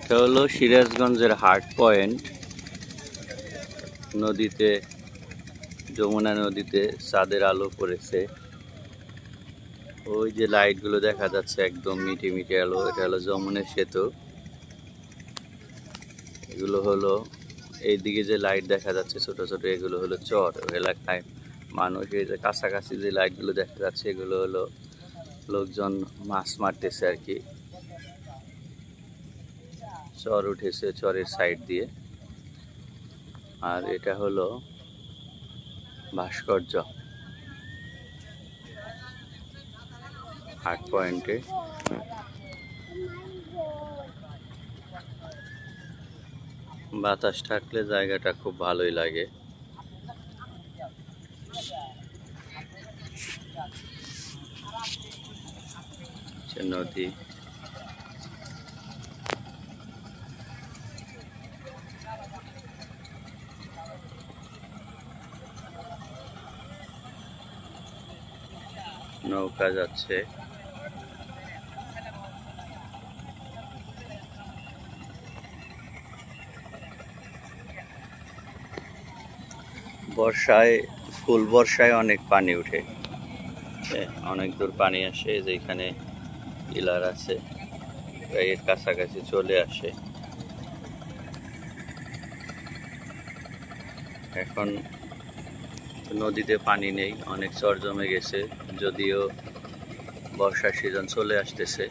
এটা হলো সিরাজগঞ্জের হার্ট পয়েন্ট। নদীতে, যমুনা নদীতে চাঁদের আলো পড়েছে। ওই যে লাইটগুলো দেখা যাচ্ছে একদম মিটি মিটি আলো, এটা হলো যমুনা সেতু। এগুলো হলো এইদিকে যে লাইট দেখা যাচ্ছে ছোট ছোট, এগুলো হলো চর এলাকায় মানুষ। এই যে কাছাকাছি যে লাইটগুলো দেখা যাচ্ছে এগুলো হলো লোকজন মাছ মারতেছে আর কি। চর উঠেছে চরের সাইড দিয়ে। আর এটা হলো ভাস্কর্য হার্ট পয়েন্টে। বাতাস থাকলে জায়গাটা খুব ভালোই লাগে। নদী, নৌকা যাচ্ছে। বর্ষায়, ফুল বর্ষায় অনেক পানি উঠে, অনেক দূর পানি আসে। যেখানে পিলার আছে এর কাছাকাছি চলে আসে। এখন নদীতে পানি নেই, অনেক চর জমে গেছে, যদিও বর্ষার সিজন চলে আসতেছে।